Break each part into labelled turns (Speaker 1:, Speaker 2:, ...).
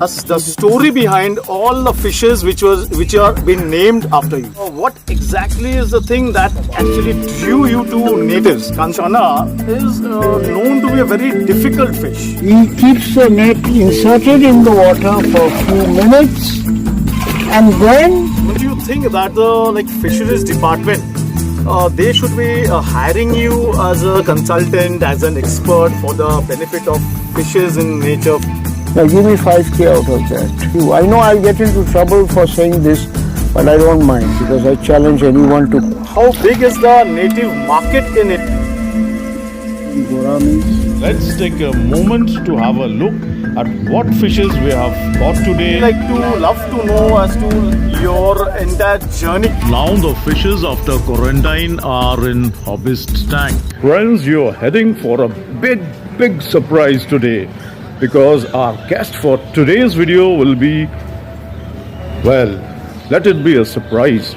Speaker 1: us the story behind all the fishes which are been named after you. What exactly is the thing that actually drew you to natives? Channa is known to be a very difficult fish.
Speaker 2: He keeps the net inserted in the water for a few minutes, and then
Speaker 1: Don't you think that the fisheries department they should be hiring you as a consultant, as an expert for the benefit of fishes in nature?
Speaker 2: now give me 5K out of that. I know I'll get into trouble for saying this, but I don't mind because I challenge anyone to.
Speaker 1: How big is the native market in it?
Speaker 3: Let's take a moment to have a look at what fishes we have caught today.
Speaker 1: Love to know as to your entire journey.
Speaker 3: Now the fishes after quarantine are in Harvey's tank. Friends, you're heading for a big surprise today because our guest for today's video will be, well, let it be a surprise.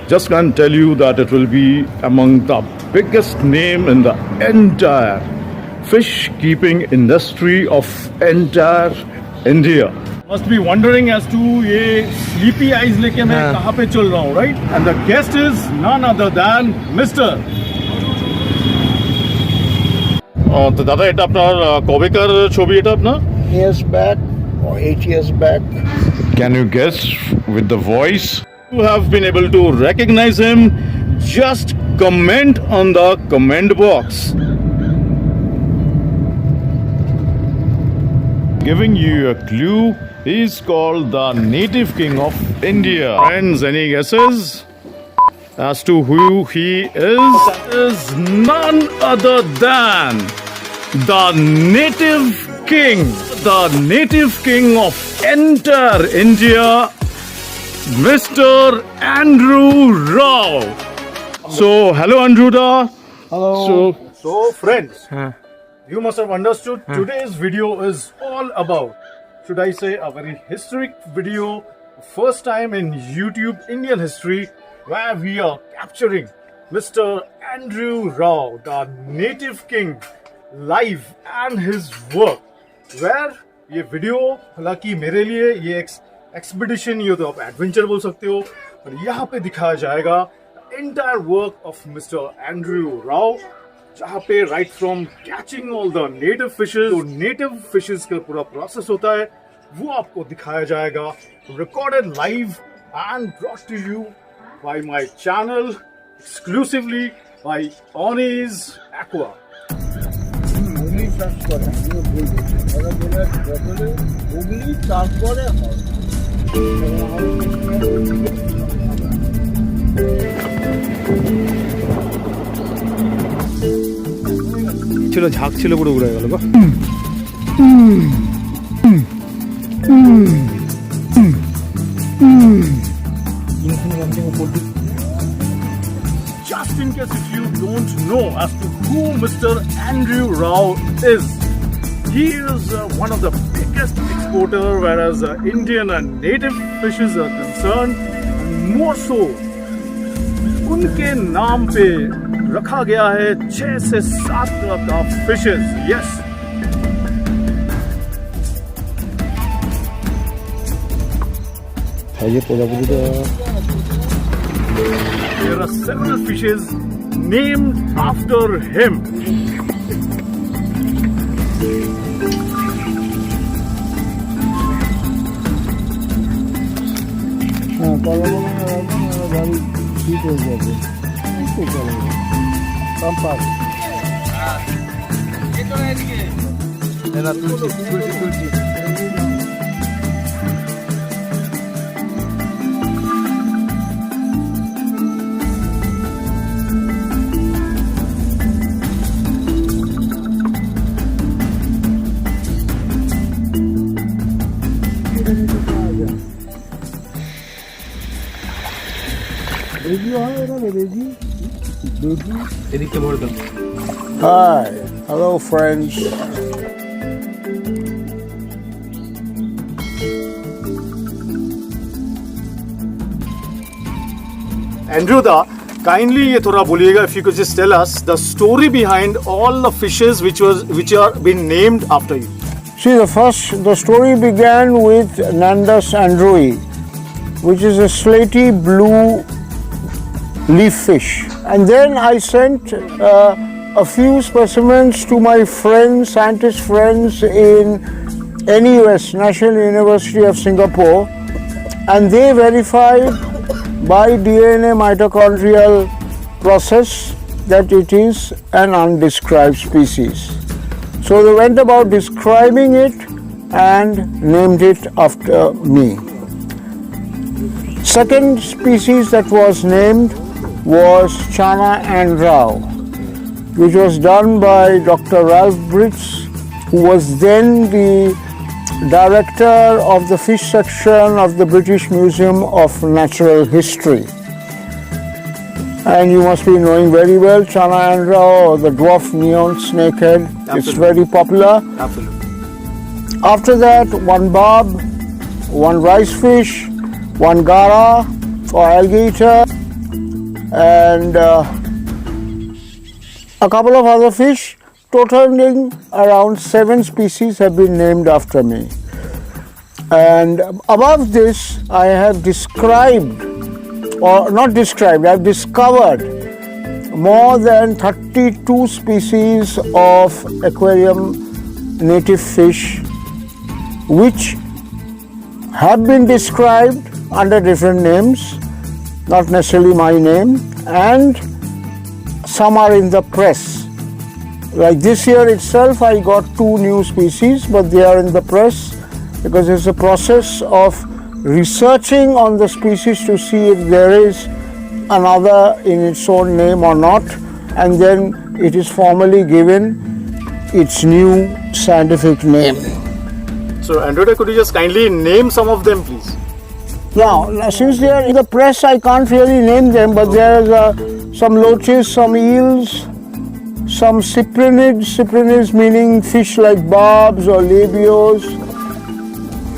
Speaker 3: Just can't tell you that it will be among the biggest name in the entire fish keeping industry of entire India.
Speaker 1: Must be wondering as to ये sleepy eyes लेके मैं कहाँ पे चल रहा हूँ, right? And the guest is none other than Mr. তো দাদা এটা আপনার কবেকার ছবি এটা আপনার?
Speaker 2: Years back or 8 years back.
Speaker 3: Can you guess with the voice?
Speaker 1: You have been able to recognize him. Just comment on the comment box.
Speaker 3: Giving you a clue, he's called the native king of India.
Speaker 1: Friends, any guesses as to who he is? Is none other than the native king of entire India, Mr. Andrew Rao. So, hello Andrew da.
Speaker 2: Hello.
Speaker 1: So friends, you must have understood today's video is all about, should I say, a very historic video, first time in YouTube Indian history, where we are capturing Mr. Andrew Rao, the native king, live and his work. Where ये video हालांकि मेरे लिए ये expedition, ये तो आप adventure बोल सकते हो, पर यहाँ पे दिखाया जाएगा entire work of Mr. Andrew Rao, जहाँ पे right from catching all the native fishes, तो native fishes का पूरा process होता है, वो आपको दिखाया जाएगा, recorded live and brought to you by my channel, exclusively by Onnie's Aqua. ছিল ঝাঁক ছিল পুরো উড়ে গেল গো। Just in case if you don't know as to who Mr. Andrew Rao is, he is one of the biggest exporter whereas Indian and native fishes are concerned, and more so उनके नाम पे रखा गया है 6 से 7 तरह का fishes. Yes, there are several fishes named after him. Hi, hello friends. Andrew da, kindly ये थोड़ा बोलिएगा, if you could just tell us the story behind all the fishes which are been named after you.
Speaker 2: See, the story began with Mr.Andrew, which is a slaty blue leaf fish. And then I sent a few specimens to my friends, scientist friends in NUS, National University of Singapore, and they verified by DNA mitochondrial process that it is an undescribed species. So they went about describing it and named it after me. Second species that was named was Channa and Rao, which was done by Dr. Ralph Brits, who was then the director of the fish section of the British Museum of Natural History. And you must be knowing very well Channa and Rao, or the dwarf neon snakehead. Absolutely. It's very popular.
Speaker 1: Absolutely.
Speaker 2: After that, one barb, one rice fish, one gara or alligator, and a couple of other fish, totaling around 7 species have been named after me. And above this, I have described, or not described, I have discovered more than 32 species of aquarium native fish which have been described under different names, not necessarily my name, and some are in the press. Like this year itself, I got 2 new species, but they are in the press because it's a process of researching on the species to see if there is another in its own name or not, and then it is formally given its new scientific name.
Speaker 1: So, Andrew, could you just kindly name some of them, please?
Speaker 2: Now, since they are in the press, I can't really name them, but there are some loaches, some eels, some cyprinids meaning fish like barbs or labios.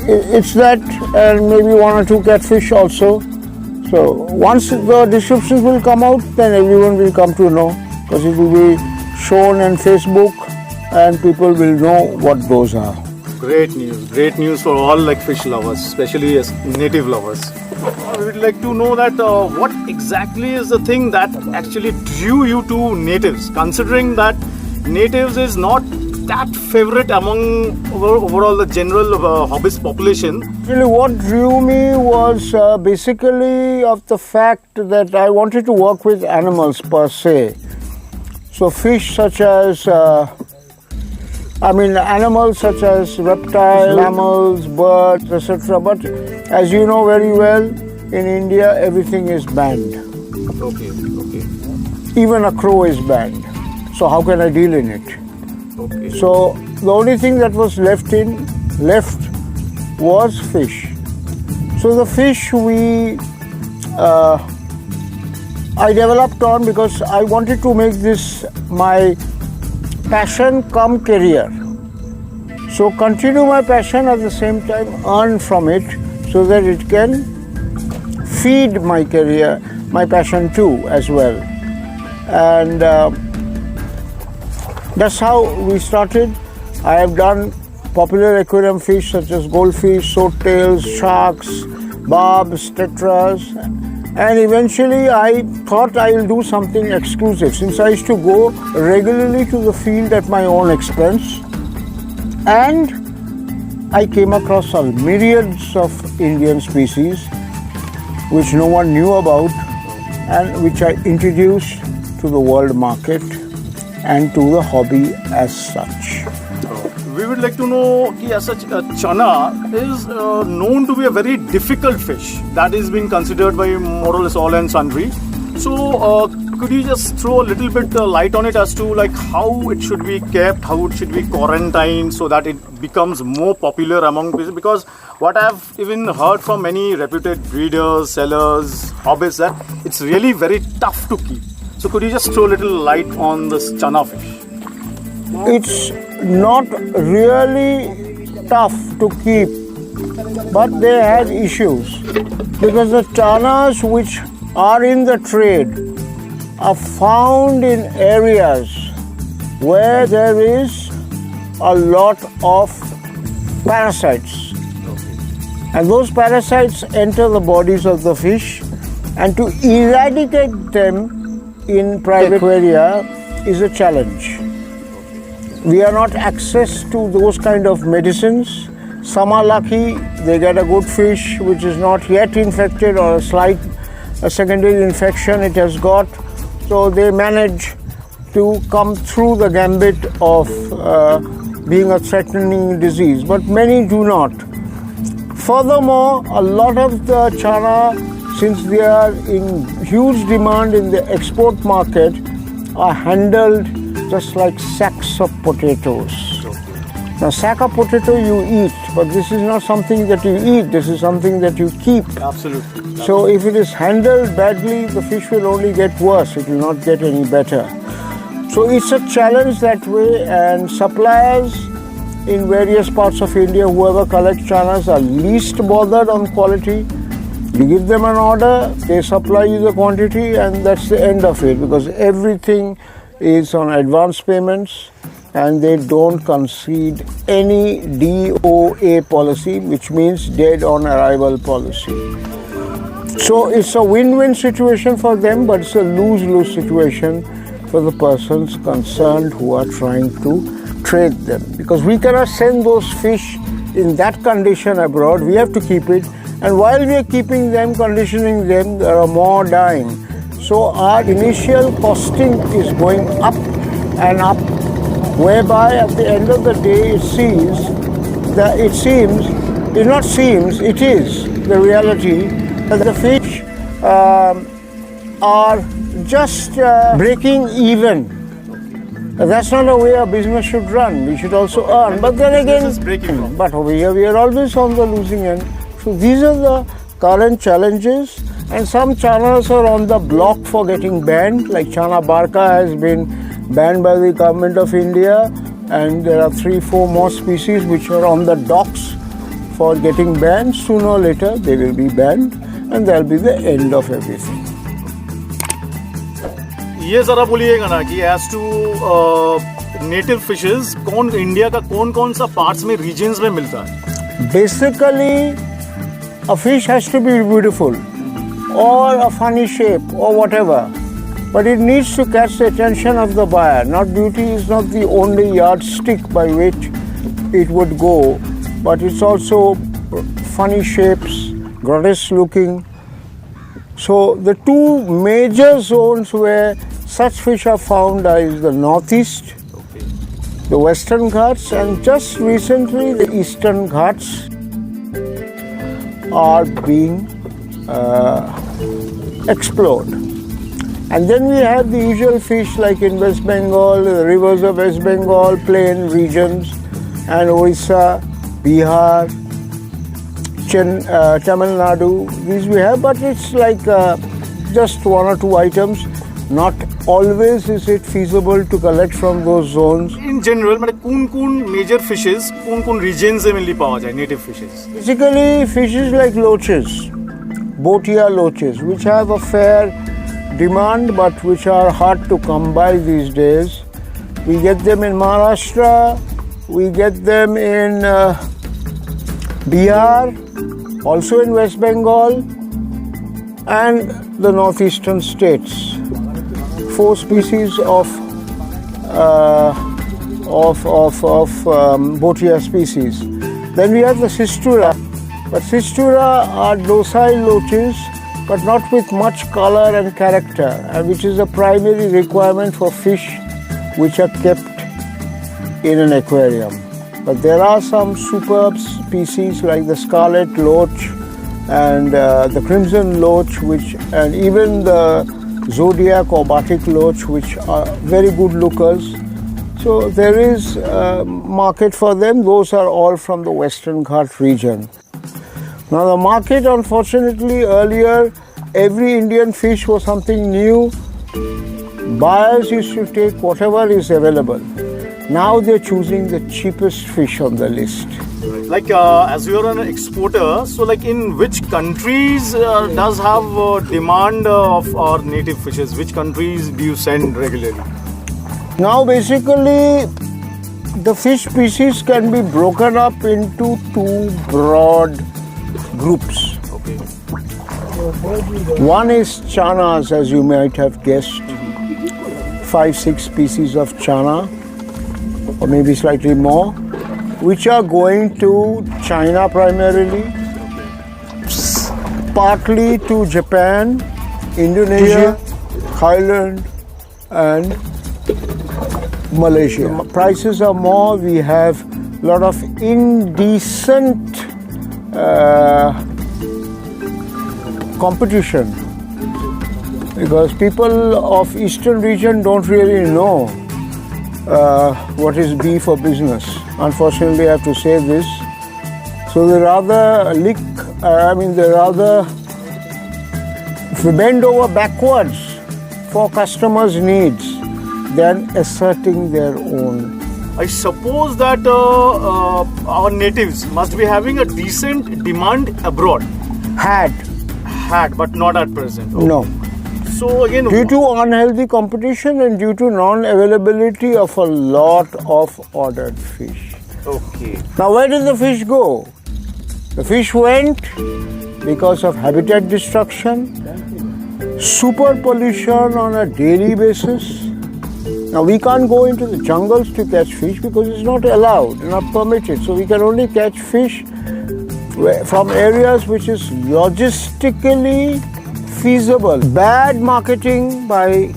Speaker 2: It's that, and maybe 1 or 2 catfish also. So once the descriptions will come out, then everyone will come to know, because it will be shown on Facebook and people will know what those are.
Speaker 1: Great news for all like fish lovers, especially as native lovers. We would like to know that what exactly is the thing that actually drew you to natives, considering that natives is not that favorite among overall the general hobbyist population.
Speaker 2: Actually, what drew me was basically of the fact that I wanted to work with animals per se. So fish such as animals such as reptiles, mammals, birds, etc. But as you know very well, in India everything is banned.
Speaker 1: Okay.
Speaker 2: Even a crow is banned. So how can I deal in it?
Speaker 1: Okay.
Speaker 2: So the only thing that was left was fish. So the fish I developed on because I wanted to make this my passion come career. So continue my passion, at the same time earn from it so that it can feed my career, my passion too as well. And that's how we started. I have done popular aquarium fish such as goldfish, swordtails, sharks, barbs, tetras, and eventually I thought I will do something exclusive, since I used to go regularly to the field at my own expense, and I came across myriads of Indian species which no one knew about and which I introduced to the world market and to the hobby as such.
Speaker 1: We would like to know, as such, Channa is known to be a very difficult fish that is being considered by more or less all and sundry. So, could you just throw a little bit light on it as to like how it should be kept, how it should be quarantined, so that it becomes more popular among people? Because what I've even heard from many reputed breeders, sellers, hobbyists, that it's really very tough to keep. So, could you just throw a little light on this Channa fish?
Speaker 2: It's not really tough to keep, but they have issues because the channas which are in the trade are found in areas where there is a lot of parasites. And those parasites enter the bodies of the fish, and to eradicate them in private aquaria is a challenge. We are not access to those kind of medicines. Some are lucky, they get a good fish which is not yet infected, or a secondary infection it has got. So they manage to come through the gambit of being a threatening disease, but many do not. Furthermore, a lot of the Channa, since they are in huge demand in the export market, are handled just like sacks of potatoes. Now, sack of potato you eat, but this is not something that you eat, this is something that you keep.
Speaker 1: Absolutely.
Speaker 2: So if it is handled badly, the fish will only get worse, it will not get any better. So it's a challenge that way, and suppliers in various parts of India, whoever collect Channas, are least bothered on quality. You give them an order, they supply you the quantity, and that's the end of it, because everything is on advance payments, and they don't concede any DOA policy, which means dead on arrival policy. So it's a win-win situation for them, but it's a lose-lose situation for the persons concerned who are trying to trade them. Because we cannot send those fish in that condition abroad, we have to keep it. And while we are keeping them, conditioning them, there are more dying. So our initial costing is going up and up, whereby at the end of the day it is the reality that the fish are just breaking even. That's not the way a business should run. We should also earn. But then again, but over here we are always on the losing end. So these are the current challenges, and some Channas are on the block for getting banned, like Channa Barca has been banned by the government of India, and there are 3-4 more species which are on the docks for getting banned. Sooner or later they will be banned, and that will be the end of everything.
Speaker 1: ये जरा बोलिएगा ना कि as to native fishes, कौन India का कौन सा parts में regions में मिलता है?
Speaker 2: Basically, a fish has to be beautiful, or a funny shape, or whatever. But it needs to catch the attention of the buyer. Not beauty is not the only yardstick by which it would go, but it's also funny shapes, grotesque looking. So the two major zones where such fish are found is the northeast, the western Ghats, and just recently the eastern Ghats are being explored. And then we have the usual fish like in West Bengal, the rivers of West Bengal, plain regions, and Orissa, Bihar, Tamil Nadu. These we have, but it's like just 1 or 2 items. Not always is it feasible to collect from those zones.
Speaker 1: In general, मतलब कौन major fishes, कौन regions में मिलती पावा जाए native fishes?
Speaker 2: Basically, fishes like loaches, botia loaches, which have a fair demand but which are hard to come by these days. We get them in Maharashtra, we get them in Bihar, also in West Bengal, and the northeastern states. 4 species of botia species. Then we have the Sistura, but Sistura are docile loaches, but not with much color and character, and which is a primary requirement for fish which are kept in an aquarium. But there are some superb species like the scarlet loach and the crimson loach, and even the zodiac or batik loach, which are very good lookers. So there is a market for them. Those are all from the Western Ghat region. Now the market, unfortunately, earlier every Indian fish was something new. Buyers used to take whatever is available. Now they're choosing the cheapest fish on the list.
Speaker 1: Like as you're an exporter, so like in which countries does have demand of our native fishes? Which countries do you send regularly?
Speaker 2: Now basically the fish species can be broken up into two broad groups.
Speaker 1: Okay.
Speaker 2: One is channas, as you might have guessed. 5-6 species of channa, or maybe slightly more, which are going to China primarily, partly to Japan, Indonesia, Thailand, and Malaysia. Prices are more. We have a lot of indecent competition, because people of eastern region don't really know what is beef for business. Unfortunately, I have to say this. So they rather bend over backwards for customers' needs than asserting their own.
Speaker 1: I suppose that our natives must be having a decent demand abroad.
Speaker 2: Had,
Speaker 1: but not at present. Okay.
Speaker 2: no.
Speaker 1: So again,
Speaker 2: Due to unhealthy competition and due to non-availability of a lot of ordered fish.
Speaker 1: okay.
Speaker 2: Now, where did the fish go? The fish went because of habitat destruction, super pollution on a daily basis. Now, we can't go into the jungles to catch fish because it's not allowed, not permitted. So we can only catch fish from areas which is logistically feasible. Bad marketing by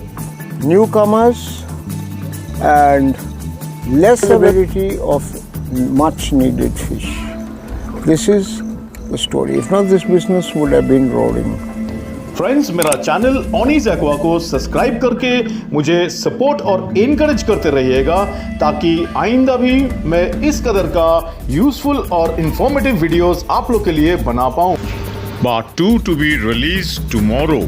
Speaker 2: newcomers and less availability of much needed fish. This is the story. If not, this business would have been roaring.
Speaker 3: Friends, मेरा channel ऑनीज aqua को subscribe करके मुझे support और encourage करते रहिएगा, ताकि आइंदा भी मैं इस कदर का यूजफुल और इंफॉर्मेटिव वीडियोस आप लोग के लिए बना पाऊं. Part 2 to be released tomorrow.